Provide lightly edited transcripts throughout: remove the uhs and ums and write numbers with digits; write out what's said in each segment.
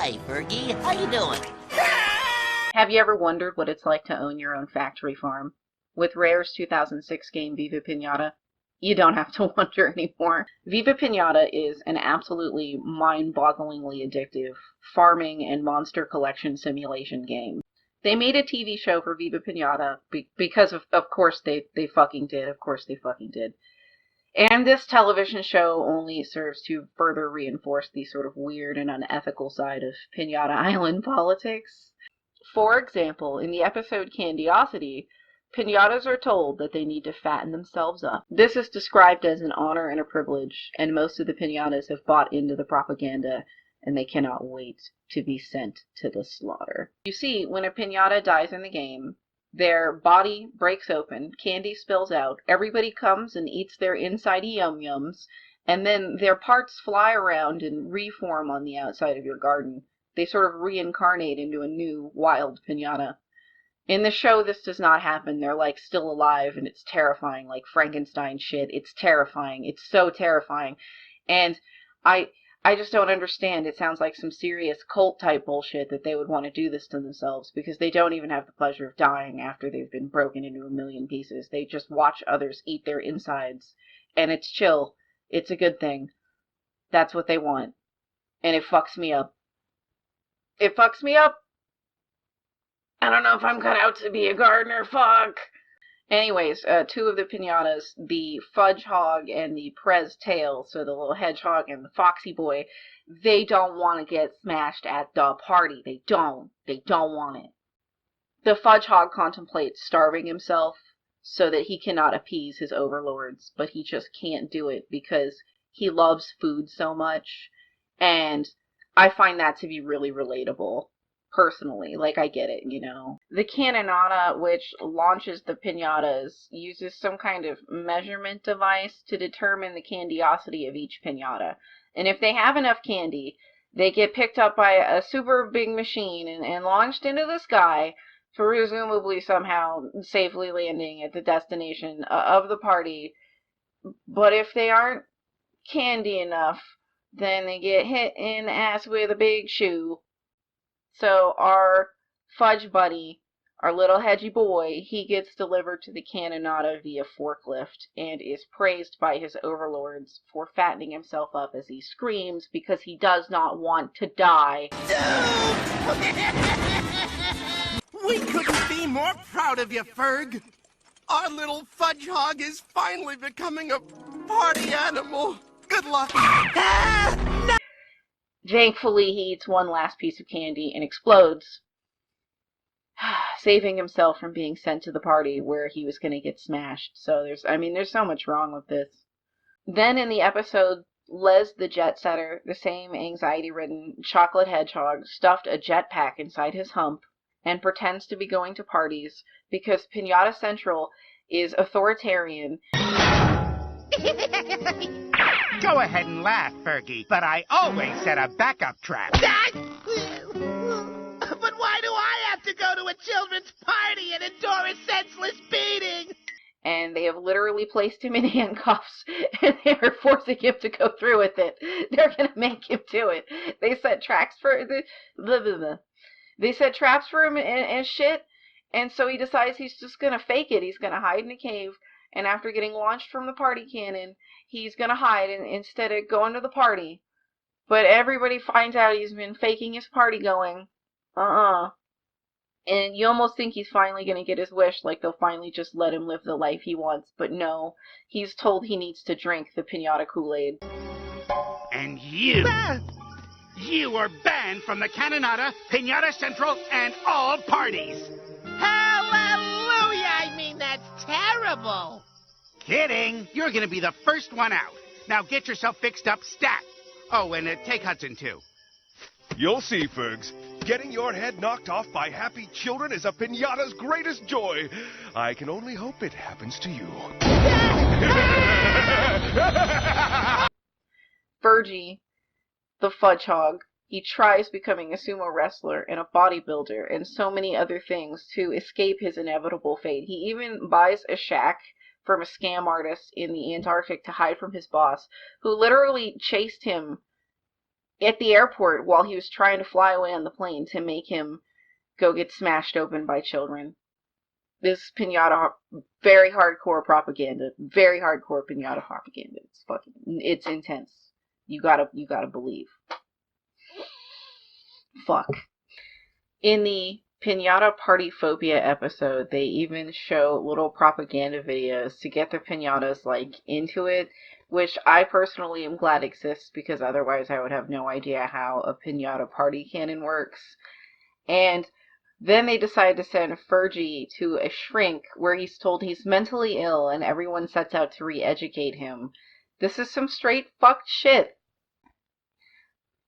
Hi, Fergie. How you doing? Have you ever wondered what it's like to own your own factory farm? With Rare's 2006 game Viva Pinata, you don't have to wonder anymore. Viva Pinata is an absolutely mind-bogglingly addictive farming and monster collection simulation game. They made a TV show for Viva Pinata because of course they fucking did. Of course they fucking did. And this television show only serves to further reinforce the sort of weird and unethical side of Pinata Island politics. For example, in the episode Candiosity, pinatas are told that they need to fatten themselves up. This is described as an honor and a privilege, and most of the pinatas have bought into the propaganda, and they cannot wait to be sent to the slaughter. You see, when a pinata dies in the game, their body breaks open, candy spills out, everybody comes and eats their inside-y yum-yums, and then their parts fly around and reform on the outside of your garden. They sort of reincarnate into a new, wild pinata. In the show, this does not happen. They're, like, still alive, and it's terrifying, like Frankenstein shit. It's terrifying. It's so terrifying. And I just don't understand. It sounds like some serious cult-type bullshit that they would want to do this to themselves, because they don't even have the pleasure of dying after they've been broken into a million pieces. They just watch others eat their insides, and it's chill. It's a good thing. That's what they want. And it fucks me up. It fucks me up. I don't know if I'm cut out to be a gardener, fuck. Anyways, two of the pinatas, the Fudge Hog and the Prez Tail, so the little hedgehog and the Foxy Boy, they don't want to get smashed at the party. They don't. They don't want it. The Fudge Hog contemplates starving himself so that he cannot appease his overlords, but he just can't do it because he loves food so much, and I find that to be really relatable. Personally, like, I get it, you know. The Canonata, which launches the pinatas, uses some kind of measurement device to determine the candiosity of each pinata. And if they have enough candy, they get picked up by a super big machine and launched into the sky, presumably somehow safely landing at the destination of the party. But if they aren't candy enough, then they get hit in the ass with a big shoe. So our Fudge Buddy, our little hedgy boy, he gets delivered to the Canonata via forklift and is praised by his overlords for fattening himself up as he screams because he does not want to die. We couldn't be more proud of you, Ferg. Our little Fudge Hog is finally becoming a party animal. Good luck. Thankfully, he eats one last piece of candy and explodes, saving himself from being sent to the party where he was going to get smashed. So there's so much wrong with this. Then in the episode, Les the Jet Setter, the same anxiety-ridden chocolate hedgehog, stuffed a jetpack inside his hump and pretends to be going to parties because Pinata Central is authoritarian. Go ahead and laugh, Fergie, but I always set a backup trap. But why do I have to go to a children's party and endure a senseless beating? And they have literally placed him in handcuffs, and they are forcing him to go through with it. They're gonna make him do it. They set traps for They set traps for him and shit, and so he decides he's just gonna fake it. He's gonna hide in a cave, and after getting launched from the party cannon, he's gonna hide instead of going to the party. But everybody finds out he's been faking his party going. And you almost think he's finally going to get his wish, like they'll finally just let him live the life he wants. But no, he's told he needs to drink the pinata Kool-Aid. And you are banned from the Canonata, Pinata Central, and all parties. Hallelujah! I mean, that's terrible. Kidding. You're going to be the first one out. Now get yourself fixed up stat. Oh, and take Hudson, too. You'll see, Fergs. Getting your head knocked off by happy children is a pinata's greatest joy. I can only hope it happens to you. Fergie, the Fudge Hog, he tries becoming a sumo wrestler and a bodybuilder and so many other things to escape his inevitable fate. He even buys a shack from a scam artist in the Antarctic to hide from his boss, who literally chased him at the airport while he was trying to fly away on the plane to make him go get smashed open by children. This pinata, very hardcore propaganda. Very hardcore pinata propaganda. It's intense. You gotta believe. Fuck. In the Pinata Party Phobia episode, they even show little propaganda videos to get the pinatas, like, into it, which I personally am glad exists, because otherwise I would have no idea how a pinata party cannon works. And then they decide to send Fergie to a shrink where he's told he's mentally ill and everyone sets out to re-educate him. This is some straight fucked shit.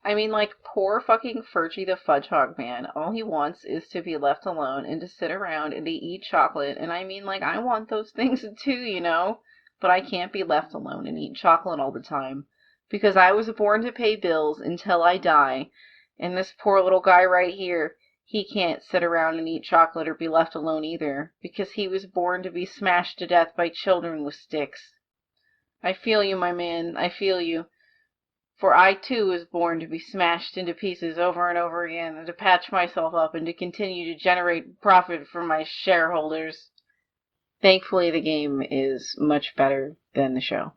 I mean, like, poor fucking Fergie the Fudgehog man. All he wants is to be left alone and to sit around and to eat chocolate. And I mean, like, I want those things too, you know? But I can't be left alone and eat chocolate all the time. Because I was born to pay bills until I die. And this poor little guy right here, he can't sit around and eat chocolate or be left alone either. Because he was born to be smashed to death by children with sticks. I feel you, my man. I feel you. For I, too, was born to be smashed into pieces over and over again, and to patch myself up and to continue to generate profit for my shareholders. Thankfully, the game is much better than the show.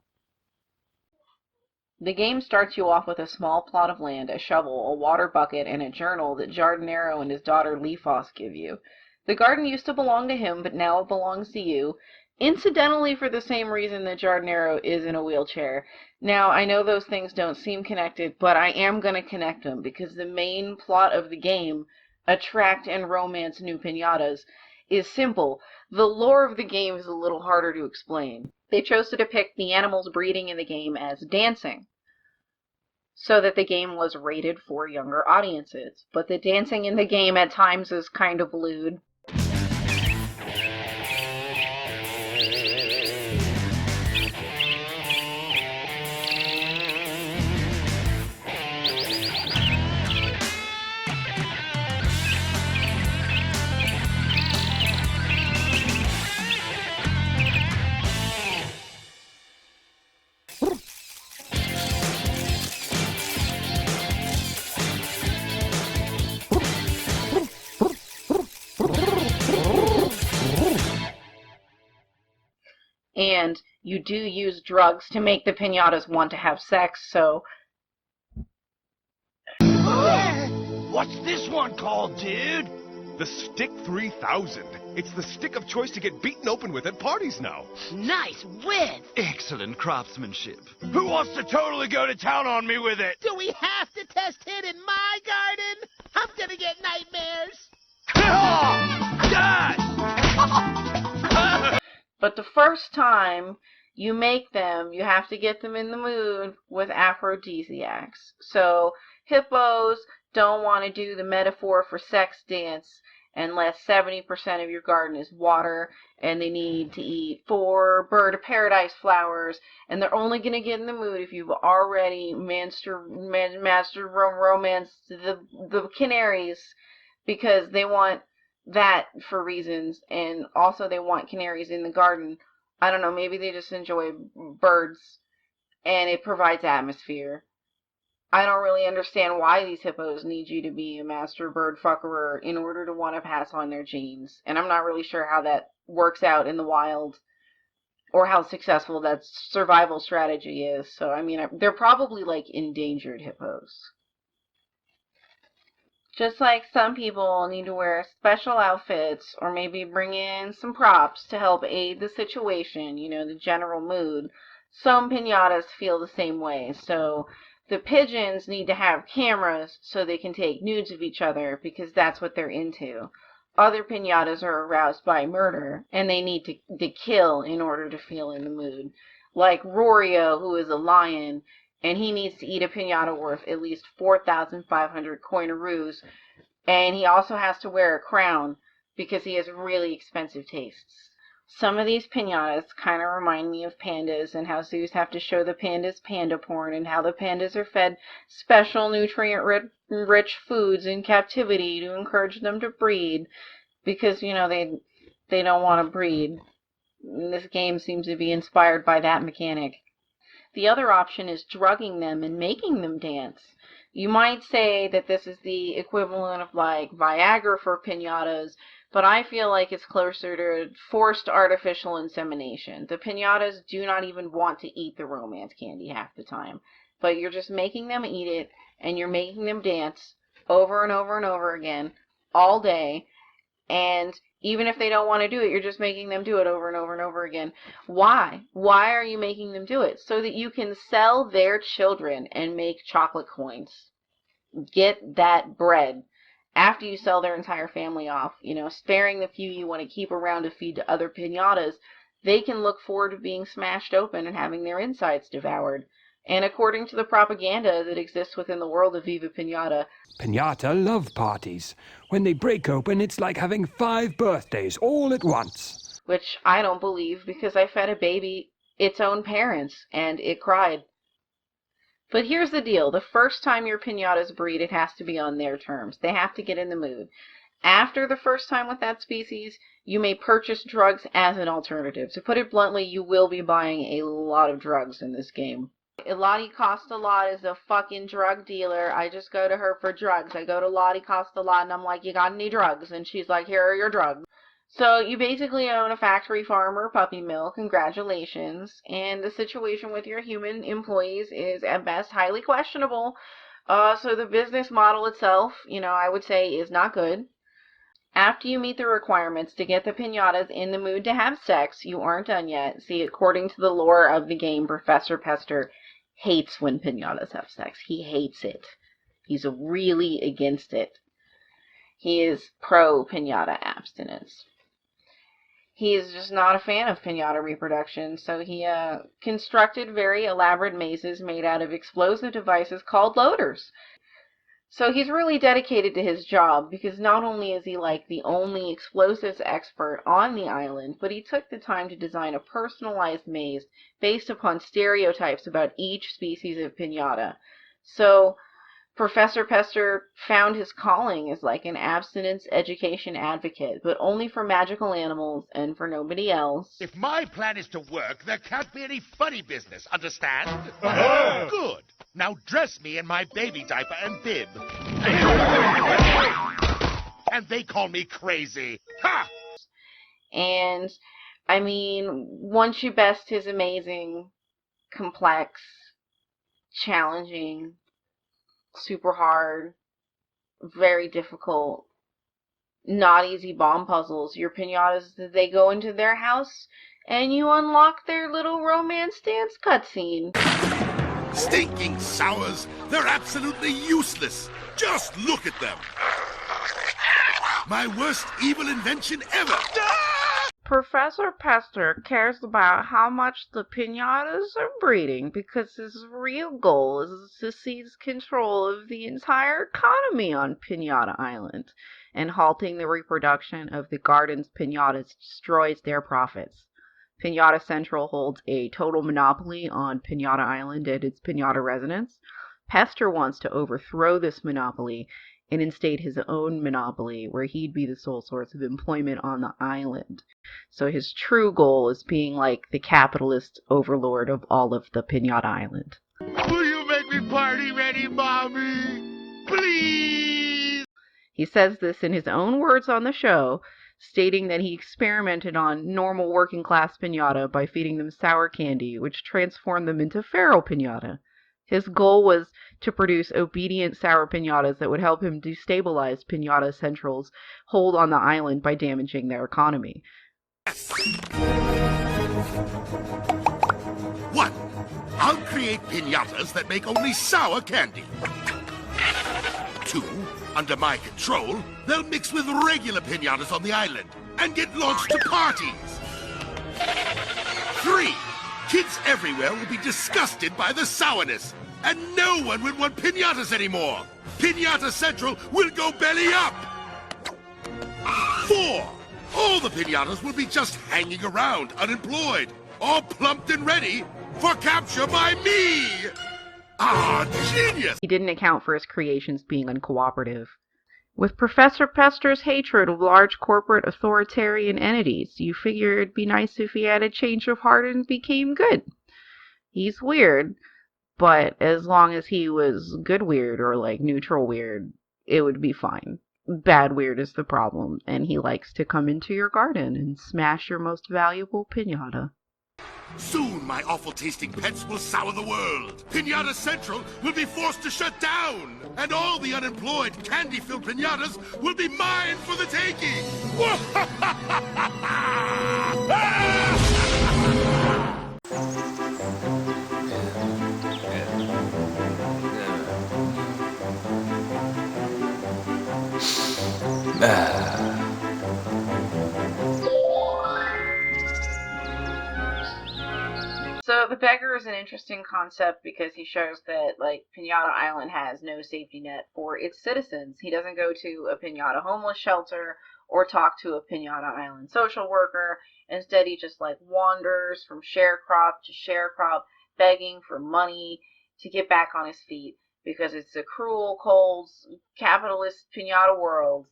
The game starts you off with a small plot of land, a shovel, a water bucket, and a journal that Jardinero and his daughter Leafos give you. The garden used to belong to him, but now it belongs to you. Incidentally, for the same reason that Jardinero is in a wheelchair. Now, I know those things don't seem connected, but I am going to connect them, because the main plot of the game, attract and romance new pinatas, is simple. The lore of the game is a little harder to explain. They chose to depict the animals breeding in the game as dancing, so that the game was rated for younger audiences. But the dancing in the game at times is kind of lewd. And you do use drugs to make the pinatas want to have sex, so... What's this one called, dude? The Stick 3000. It's the stick of choice to get beaten open with at parties now. Nice whiz! Excellent craftsmanship. Who wants to totally go to town on me with it? Do we have to test it in my garden? I'm gonna get nightmares. But the first time you make them, you have to get them in the mood with aphrodisiacs. So hippos don't want to do the metaphor for sex dance unless 70% of your garden is water, and they need to eat 4 bird of paradise flowers, and they're only going to get in the mood if you've already romanced the canaries, because they want that for reasons, and also they want canaries in the garden. I don't know, maybe they just enjoy birds, and it provides atmosphere. I don't really understand why these hippos need you to be a master bird fuckerer in order to want to pass on their genes, and I'm not really sure how that works out in the wild, or how successful that survival strategy is. So, I mean, they're probably like endangered hippos. Just like some people need to wear special outfits or maybe bring in some props to help aid the situation, you know, the general mood, some pinatas feel the same way. So the pigeons need to have cameras so they can take nudes of each other because that's what they're into. Other pinatas are aroused by murder and they need to kill in order to feel in the mood. Like Rorio, who is a lion, and he needs to eat a pinata worth at least 4,500 coinaroos, and he also has to wear a crown because he has really expensive tastes. Some of these pinatas kind of remind me of pandas, and how zoos have to show the pandas panda porn, and how the pandas are fed special nutrient-rich foods in captivity to encourage them to breed, because, you know, they don't want to breed. This game seems to be inspired by that mechanic. The other option is drugging them and making them dance. You might say that this is the equivalent of like Viagra for piñatas, but I feel like it's closer to forced artificial insemination. The piñatas do not even want to eat the romance candy half the time, but you're just making them eat it, and you're making them dance over and over and over again all day, and even if they don't want to do it, you're just making them do it over and over and over again. Why? Why are you making them do it? So that you can sell their children and make chocolate coins. Get that bread. After you sell their entire family off, sparing the few you want to keep around to feed to other piñatas, they can look forward to being smashed open and having their insides devoured. And according to the propaganda that exists within the world of Viva Pinata, Pinata love parties. When they break open, it's like having 5 birthdays all at once. Which I don't believe, because I fed a baby its own parents, and it cried. But here's the deal. The first time your piñatas breed, it has to be on their terms. They have to get in the mood. After the first time with that species, you may purchase drugs as an alternative. To put it bluntly, you will be buying a lot of drugs in this game. Lottie Costa-Lot is a fucking drug dealer. I just go to her for drugs. I go to Lottie Costa-Lot and I'm like, you got any drugs? And she's like, here are your drugs. So you basically own a factory farm or puppy mill. Congratulations. And the situation with your human employees is at best highly questionable. So the business model itself, I would say is not good. After you meet the requirements to get the piñatas in the mood to have sex, you aren't done yet. See, according to the lore of the game, Professor Pester hates when piñatas have sex. He hates it. He's really against it. He is pro-piñata abstinence. He is just not a fan of piñata reproduction, so he constructed very elaborate mazes made out of explosive devices called loaders. So he's really dedicated to his job, because not only is he like the only explosives expert on the island, but he took the time to design a personalized maze based upon stereotypes about each species of piñata. So Professor Pester found his calling as like an abstinence education advocate, but only for magical animals and for nobody else. If my plan is to work, there can't be any funny business, understand? Good. Now dress me in my baby diaper and bib. And they call me crazy. Ha! And, I mean, once you best his amazing, complex, challenging, super hard, very difficult, not easy bomb puzzles, your piñatas, they go into their house and you unlock their little romance dance cutscene. Stinking sours! They're absolutely useless! Just look at them! My worst evil invention ever! Professor Pester cares about how much the piñatas are breeding because his real goal is to seize control of the entire economy on Pinata Island, and halting the reproduction of the garden's piñatas destroys their profits. Pinata Central holds a total monopoly on Pinata Island and its Pinata residents. Pester wants to overthrow this monopoly and instate his own monopoly where he'd be the sole source of employment on the island. So his true goal is being like the capitalist overlord of all of the Pinata Island. Will you make me party ready, Mommy? Please! He says this in his own words on the show, stating that he experimented on normal working class piñata by feeding them sour candy, which transformed them into feral piñata. His goal was to produce obedient sour piñatas that would help him destabilize Pinata Central's hold on the island by damaging their economy. 1. I'll create piñatas that make only sour candy. 2. Under my control, they'll mix with regular piñatas on the island and get launched to parties. 3. Kids everywhere will be disgusted by the sourness, and no one will want piñatas anymore. Pinata Central will go belly up. 4. All the piñatas will be just hanging around, unemployed, all plumped and ready for capture by me. Ah, genius! He didn't account for his creations being uncooperative. With Professor Pester's hatred of large corporate authoritarian entities, you figure it'd be nice if he had a change of heart and became good. He's weird, But as long as he was good weird or like neutral weird, it would be fine. Bad weird is the problem, and he likes to come into your garden and smash your most valuable piñata. Soon my awful-tasting pets will sour the world. Pinata Central will be forced to shut down. And all the unemployed candy-filled pinatas will be mine for the taking. So the beggar is an interesting concept because he shows that, like, Pinata Island has no safety net for its citizens. He doesn't go to a Pinata homeless shelter or talk to a Pinata Island social worker. Instead, he just, like, wanders from sharecrop to sharecrop, begging for money to get back on his feet because it's a cruel, cold, capitalist Pinata world.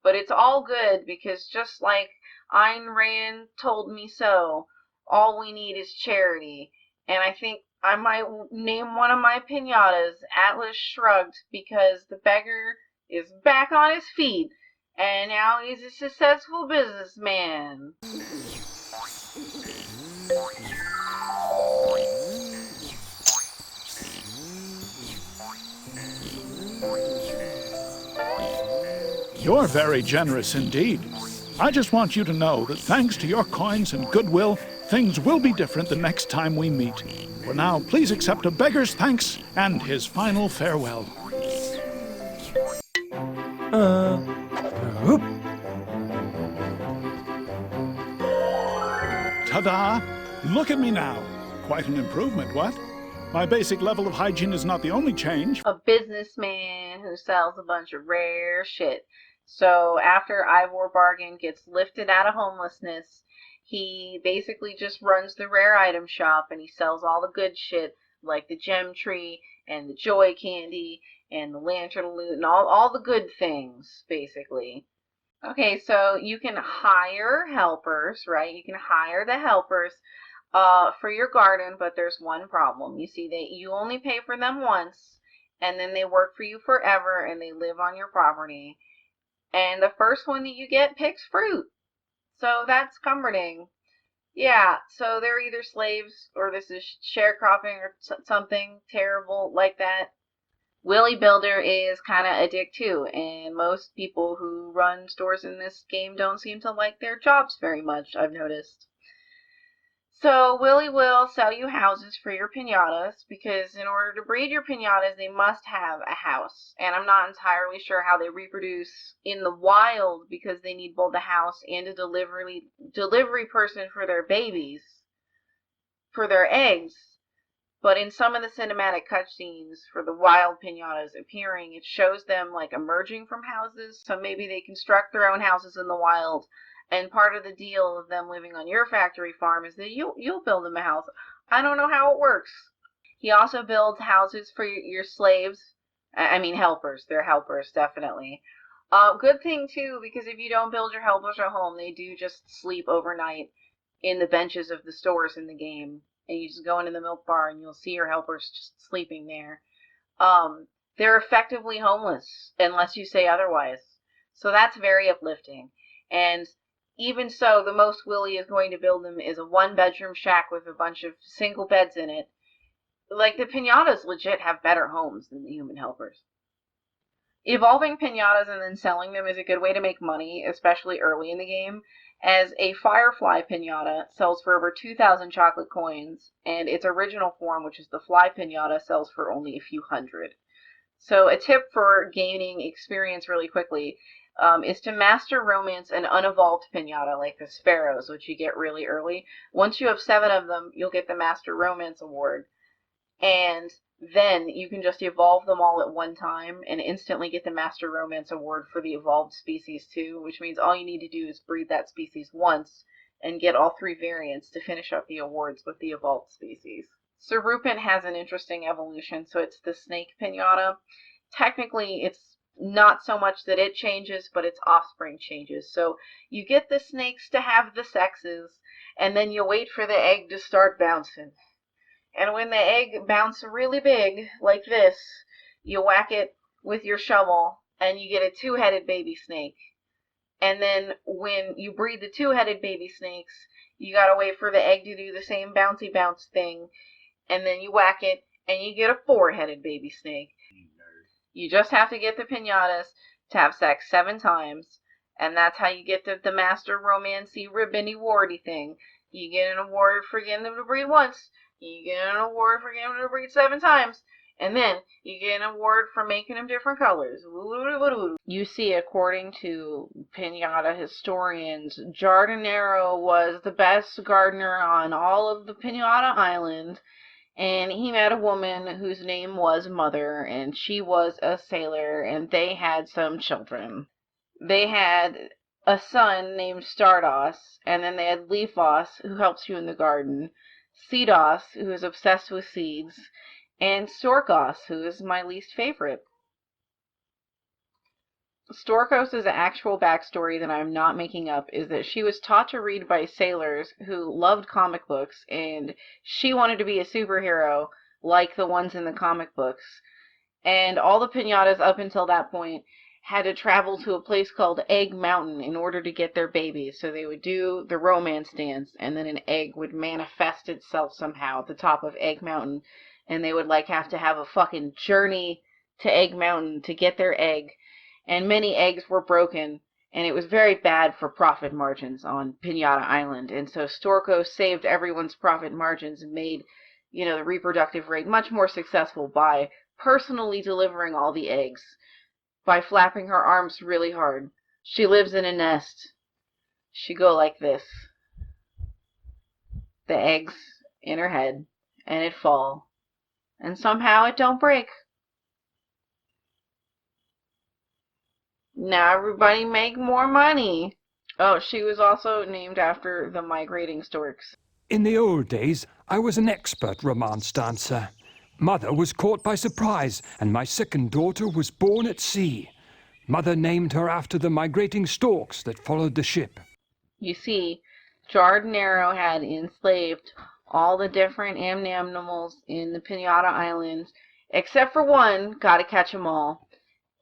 But it's all good because just like Ayn Rand told me so, all we need is charity. And I think I might name one of my pinatas Atlas Shrugged because the beggar is back on his feet and now he's a successful businessman. You're very generous indeed. I just want you to know that thanks to your coins and goodwill, things will be different the next time we meet. For now, please accept a beggar's thanks and his final farewell. Ta-da! Look at me now. Quite an improvement, what? My basic level of hygiene is not the only change. A businessman who sells a bunch of rare shit. So after Ivor Bargain gets lifted out of homelessness, he basically just runs the rare item shop and he sells all the good shit like the gem tree and the joy candy and the lantern loot and all the good things, basically. Okay, so you can hire helpers, right? You can hire the helpers for your garden, but there's one problem. You see, you only pay for them once, and then they work for you forever, and they live on your property. And the first one that you get picks fruit. So that's comforting. Yeah, so they're either slaves, or this is sharecropping, or something terrible like that. Willie Builder is kind of a dick too, and most people who run stores in this game don't seem to like their jobs very much, I've noticed. So Willie will sell you houses for your piñatas, because in order to breed your piñatas, they must have a house. And I'm not entirely sure how they reproduce in the wild, because they need both a house and a delivery person for their babies, for their eggs. But in some of the cinematic cutscenes for the wild piñatas appearing, it shows them like emerging from houses, so maybe they construct their own houses in the wild. And part of the deal of them living on your factory farm is that you'll build them a house. I don't know how it works. He also builds houses for your slaves. I mean helpers. They're helpers, definitely. Good thing, too, because if you don't build your helpers at home, they do just sleep overnight in the benches of the stores in the game. And you just go into the milk bar and you'll see your helpers just sleeping there. They're effectively homeless, unless you say otherwise. So that's very uplifting. And even so, the most Willie is going to build them is a one-bedroom shack with a bunch of single beds in it. Like, the piñatas legit have better homes than the human helpers. Evolving piñatas and then selling them is a good way to make money, especially early in the game, as a Firefly piñata sells for over 2,000 chocolate coins, and its original form, which is the Fly piñata, sells for only a few hundred. So a tip for gaining experience really quickly is to master romance an unevolved piñata like the sparrows, which you get really early. Once you have 7 of them, you'll get the Master Romance Award. And then you can just evolve them all at one time and instantly get the Master Romance Award for the evolved species too, which means all you need to do is breed that species once and get all 3 variants to finish up the awards with the evolved species. Serupin has an interesting evolution, so it's the snake piñata. Technically, it's not so much that it changes, but its offspring changes. So you get the snakes to have the sexes, and then you wait for the egg to start bouncing. And when the egg bounces really big, like this, you whack it with your shovel, and you get a two-headed baby snake. And then when you breed the two-headed baby snakes, you gotta wait for the egg to do the same bouncy bounce thing, and then you whack it, and you get a four-headed baby snake. You just have to get the piñatas to have sex 7 times, and that's how you get the Master Romancy Ribbon Awardy thing. You get an award for getting them to breed once, you get an award for getting them to breed 7 times, and then you get an award for making them different colors. You see, according to piñata historians, Jardinero was the best gardener on all of the Piñata Island, and he met a woman whose name was Mother, and she was a sailor, and they had some children. They had a son named Stardust, and then they had Leafos, who helps you in the garden, Seedos, who is obsessed with seeds, and Storkos, who is my least favorite. Storkos' actual backstory that I'm not making up is that she was taught to read by sailors who loved comic books, and she wanted to be a superhero like the ones in the comic books. And all the piñatas up until that point had to travel to a place called Egg Mountain in order to get their babies. So they would do the romance dance, and then an egg would manifest itself somehow at the top of Egg Mountain, and they would have to have a fucking journey to Egg Mountain to get their egg. And many eggs were broken, and it was very bad for profit margins on Piñata Island. And so Storko saved everyone's profit margins and made, the reproductive rate much more successful by personally delivering all the eggs, by flapping her arms really hard. She lives in a nest. She go like this. The eggs in her head, and it fall. And somehow it don't break. Now everybody make more money. Oh, she was also named after the migrating storks. In the old days, I was an expert romance dancer. Mother was caught by surprise, and my second daughter was born at sea. Mother named her after the migrating storks that followed the ship. You see, Jardinero had enslaved all the different animals in the Piñata Islands, except for one, gotta catch 'em all.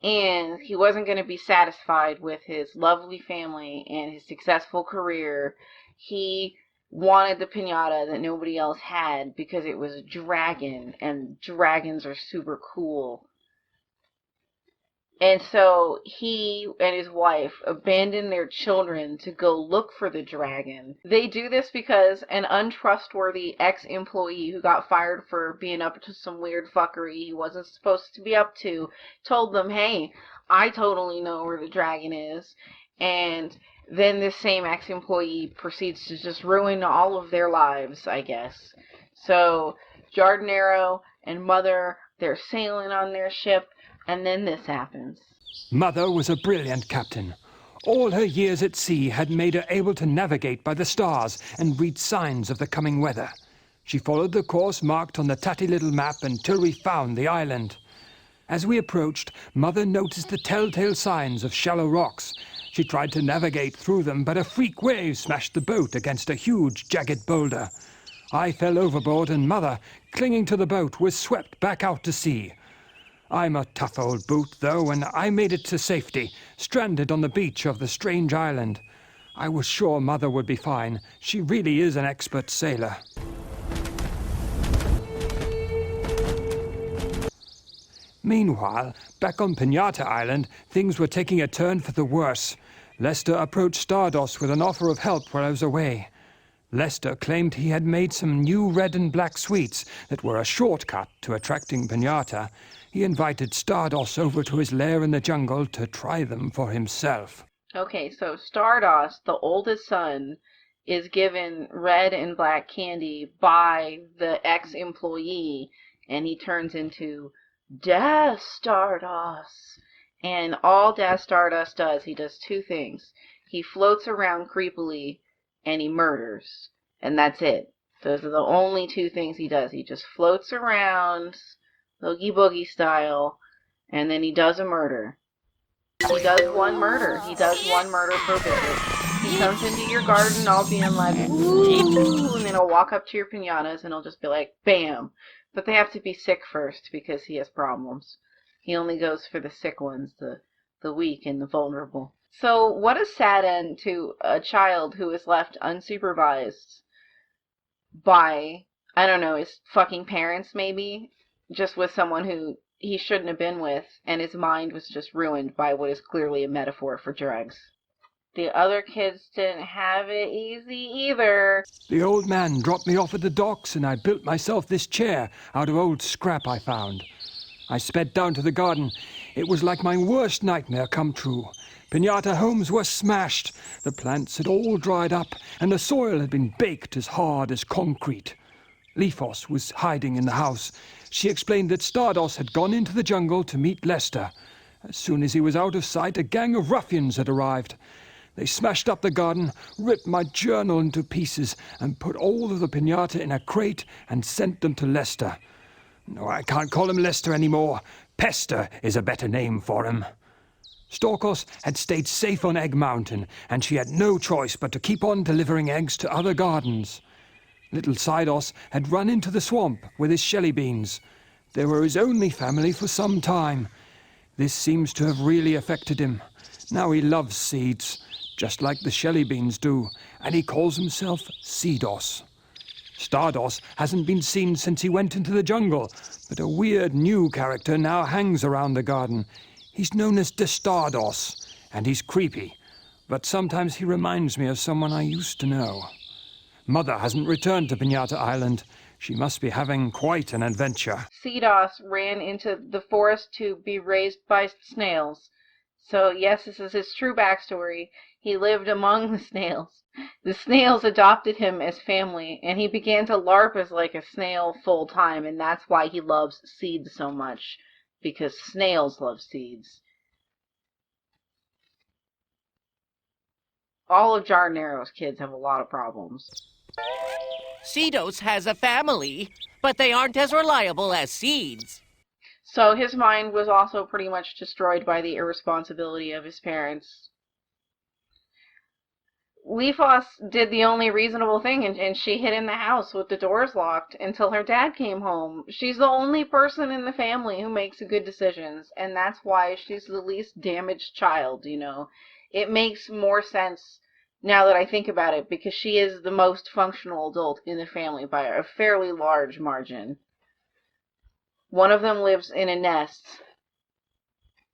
And he wasn't going to be satisfied with his lovely family and his successful career. He wanted the piñata that nobody else had because it was a dragon, and dragons are super cool. And so he and his wife abandoned their children to go look for the dragon. They do this because an untrustworthy ex-employee who got fired for being up to some weird fuckery he wasn't supposed to be up to told them, hey, I totally know where the dragon is. And then this same ex-employee proceeds to just ruin all of their lives, I guess. So Jardinero and Mother, they're sailing on their ship, and then this happens. Mother was a brilliant captain. All her years at sea had made her able to navigate by the stars and read signs of the coming weather. She followed the course marked on the tatty little map until we found the island. As we approached, Mother noticed the telltale signs of shallow rocks. She tried to navigate through them, but a freak wave smashed the boat against a huge, jagged boulder. I fell overboard, and Mother, clinging to the boat, was swept back out to sea. I'm a tough old boot, though, and I made it to safety, stranded on the beach of the strange island. I was sure Mother would be fine. She really is an expert sailor. Meanwhile, back on Piñata Island, things were taking a turn for the worse. Lester approached Stardust with an offer of help while I was away. Lester claimed he had made some new red and black sweets that were a shortcut to attracting Piñata. He invited Stardust over to his lair in the jungle to try them for himself. Okay, so Stardust, the oldest son, is given red and black candy by the ex-employee, and he turns into Death Stardust. And all Death Stardust does, he does 2 things. He floats around creepily, and he murders. And that's it. Those are the only 2 things he does. He just floats around, Oogie Boogie style, and then he does a murder. He does one murder. He does one murder per visit. He comes into your garden all being like, woo, and then he'll walk up to your pinatas and he'll just be like, bam. But they have to be sick first because he has problems. He only goes for the sick ones, the weak and the vulnerable. So what a sad end to a child who is left unsupervised by, I don't know, his fucking parents maybe, just with someone who he shouldn't have been with, and his mind was just ruined by what is clearly a metaphor for drugs. The other kids didn't have it easy either. The old man dropped me off at the docks and I built myself this chair out of old scrap I found. I sped down to the garden. It was like my worst nightmare come true. Pinata homes were smashed, the plants had all dried up, and the soil had been baked as hard as concrete. Lifos was hiding in the house. She explained that Stardos had gone into the jungle to meet Lester. As soon as he was out of sight, a gang of ruffians had arrived. They smashed up the garden, ripped my journal into pieces, and put all of the pinata in a crate and sent them to Lester. No, I can't call him Lester anymore. Pester is a better name for him. Storkos had stayed safe on Egg Mountain, and she had no choice but to keep on delivering eggs to other gardens. Little Sidos had run into the swamp with his shelly beans. They were his only family for some time. This seems to have really affected him. Now he loves seeds, just like the shelly beans do, and he calls himself Seedos. Stardos hasn't been seen since he went into the jungle, but a weird new character now hangs around the garden. He's known as Stardos, and he's creepy, but sometimes he reminds me of someone I used to know. Mother hasn't returned to Pinata Island. She must be having quite an adventure. Seedos ran into the forest to be raised by snails. So yes, this is his true backstory. He lived among the snails. The snails adopted him as family, and he began to LARP as like a snail full time, and that's why he loves seeds so much, because snails love seeds. All of Jardinero's kids have a lot of problems. Seedos has a family, but they aren't as reliable as seeds. So his mind was also pretty much destroyed by the irresponsibility of his parents. Lifos did the only reasonable thing, and she hid in the house with the doors locked until her dad came home. She's the only person in the family who makes good decisions, and that's why she's the least damaged child, you know. It makes more sense now that I think about it, because she is the most functional adult in the family by a fairly large margin. One of them lives in a nest,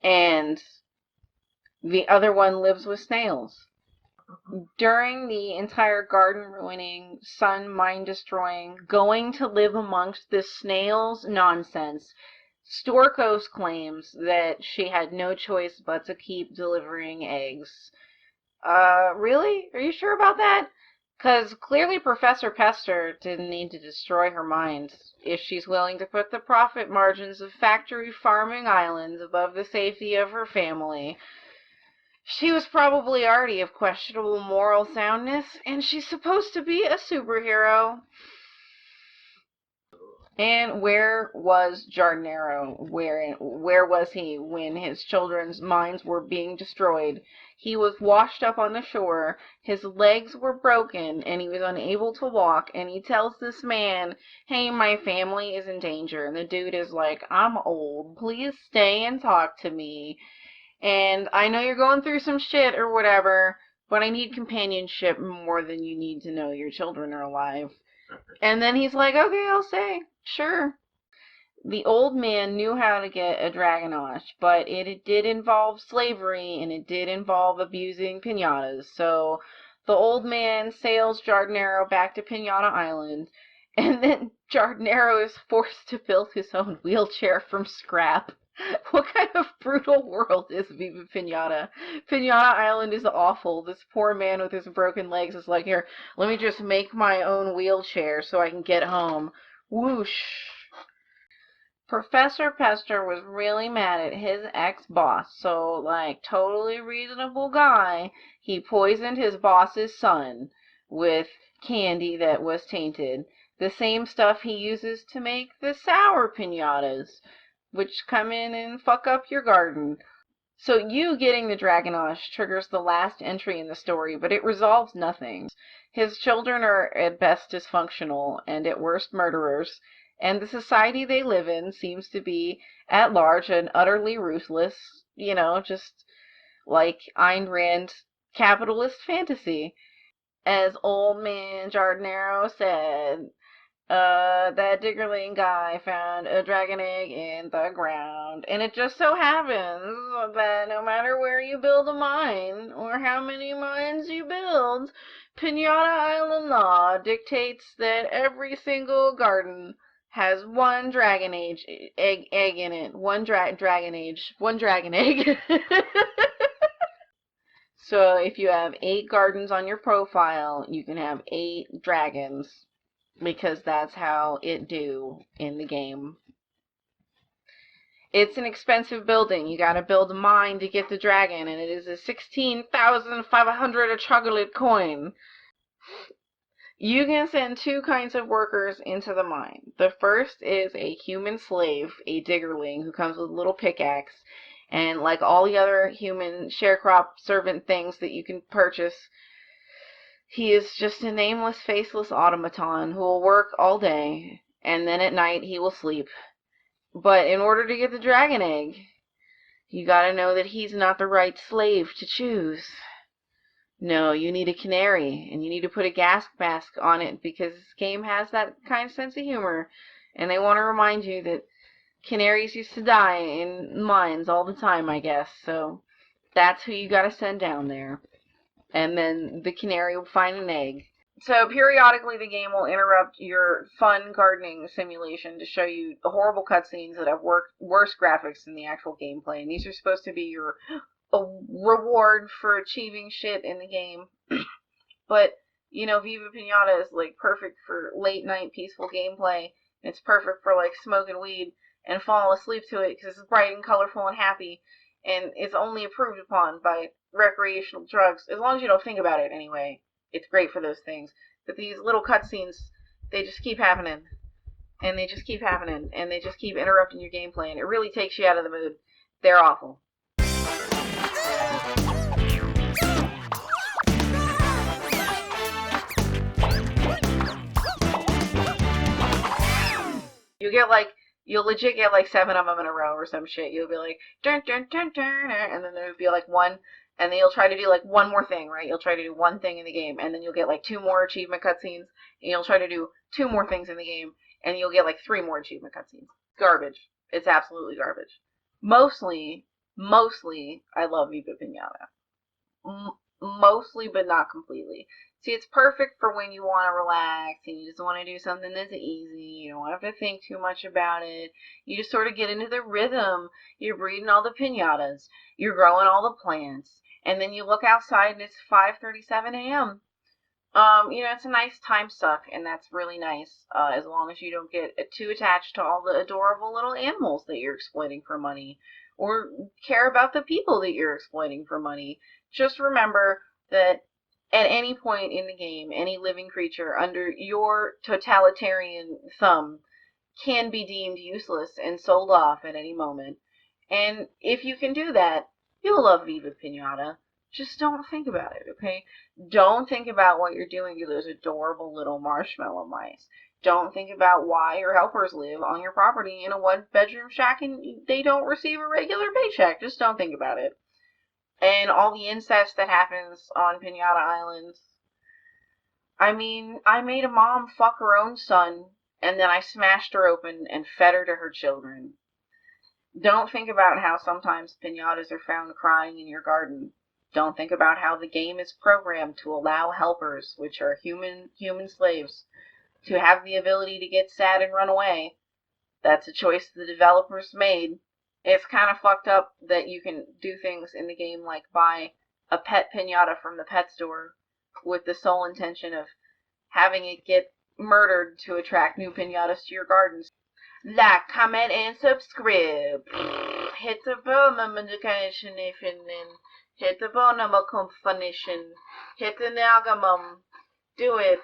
and the other one lives with snails. During the entire garden-ruining, sun mind-destroying, going to live amongst the snails nonsense, Storkos claims that she had no choice but to keep delivering eggs. Really? Are you sure about that? Because clearly Professor Pester didn't need to destroy her mind if she's willing to put the profit margins of factory farming islands above the safety of her family. She was probably already of questionable moral soundness, and she's supposed to be a superhero. And where was Jardinero? Where was he when his children's minds were being destroyed? He was washed up on the shore, his legs were broken, and he was unable to walk, and he tells this man, hey, my family is in danger, and the dude is like, I'm old, please stay and talk to me. And I know you're going through some shit or whatever, but I need companionship more than you need to know your children are alive. And then he's like, okay, I'll stay. Sure. The old man knew how to get a Dragonosh, but it did involve slavery, and it did involve abusing pinatas. So the old man sails Jardinero back to Pinata Island, and then Jardinero is forced to build his own wheelchair from scrap. What kind of brutal world is Viva Pinata? Pinata Island is awful. This poor man with his broken legs is like, here, let me just make my own wheelchair so I can get home. Whoosh. Professor Pester was really mad at his ex-boss, so, like, totally reasonable guy, he poisoned his boss's son with candy that was tainted. The same stuff he uses to make the sour pinatas, which come in and fuck up your garden. So you getting the Dragonosh triggers the last entry in the story, but it resolves nothing. His children are at best dysfunctional and at worst murderers, and the society they live in seems to be at large and utterly ruthless, just like Ayn Rand's capitalist fantasy. As old man Jardinero said, that Diggerling guy found a dragon egg in the ground. And it just so happens that no matter where you build a mine, or how many mines you build, Pinata Island law dictates that every single garden has one dragon egg in it. One dragon egg. So if you have 8 gardens on your profile, you can have 8 dragons, because that's how it do in the game. It's an expensive building. You gotta build a mine to get the dragon, and it is a 16,500 a chocolate coin. You can send 2 kinds of workers into the mine. The first is a human slave, a diggerling, who comes with a little pickaxe. And like all the other human sharecrop servant things that you can purchase, he is just a nameless, faceless automaton who will work all day, and then at night he will sleep. But in order to get the dragon egg, you gotta know that he's not the right slave to choose. No, you need a canary, and you need to put a gas mask on it, because this game has that kind of sense of humor, and they want to remind you that canaries used to die in mines all the time, I guess. So that's who you gotta send down there. And then the canary will find an egg. So periodically the game will interrupt your fun gardening simulation to show you the horrible cutscenes that have worse graphics than the actual gameplay. And these are supposed to be your reward for achieving shit in the game. But, Viva Pinata is like perfect for late night peaceful gameplay. It's perfect for like smoking weed and falling asleep to it because it's bright and colorful and happy, and it's only approved upon by recreational drugs, as long as you don't think about it anyway. It's great for those things. But these little cutscenes, they just keep happening, and they just keep happening, and they just keep interrupting your gameplay, and it really takes you out of the mood. They're awful. You'll legit get like 7 of them in a row or some shit. You'll be like, dun, dun, dun, dun, and then there'll be like one, and then you'll try to do like one more thing, right? You'll try to do one thing in the game, and then you'll get like 2 more achievement cutscenes, and you'll try to do 2 more things in the game, and you'll get like 3 more achievement cutscenes. Garbage. It's absolutely garbage. Mostly, I love Viva Pinata. Mostly, but not completely. See, it's perfect for when you want to relax and you just want to do something that's easy. You don't have to think too much about it. You just sort of get into the rhythm. You're breeding all the piñatas. You're growing all the plants. And then you look outside and it's 5:37 a.m. It's a nice time suck, and that's really nice, as long as you don't get too attached to all the adorable little animals that you're exploiting for money, or care about the people that you're exploiting for money. Just remember that at any point in the game, any living creature under your totalitarian thumb can be deemed useless and sold off at any moment. And if you can do that, you'll love Viva Pinata. Just don't think about it, okay? Don't think about what you're doing to those adorable little marshmallow mice. Don't think about why your helpers live on your property in a 1-bedroom shack and they don't receive a regular paycheck. Just don't think about it. And all the incest that happens on Pinata Island. I mean, I made a mom fuck her own son, and then I smashed her open and fed her to her children. Don't think about how sometimes piñatas are found crying in your garden. Don't think about how the game is programmed to allow helpers, which are human slaves, to have the ability to get sad and run away. That's a choice the developers made. It's kind of fucked up that you can do things in the game like buy a pet piñata from the pet store with the sole intention of having it get murdered to attract new piñatas to your gardens. Like, comment, and subscribe. Hit the bell notification and hit the bell notification. Hit the algorithm. Do it.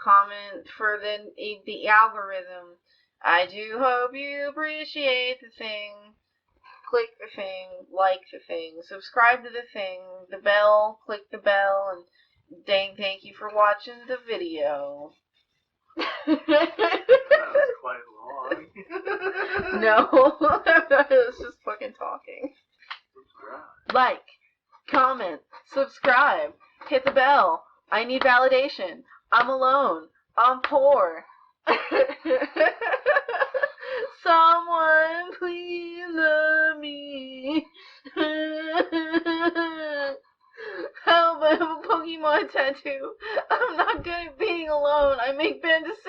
Comment for the algorithm. I do hope you appreciate the thing. click the thing, like the thing, subscribe to the thing, the bell, click the bell, and thank you for watching the video. That was quite long. No, it's just fucking talking. Subscribe. Like, comment, subscribe, hit the bell. I need validation. I'm alone. I'm poor. Someone please love me. Help, I have a Pokemon tattoo. I'm not good at being alone. I make bad decisions.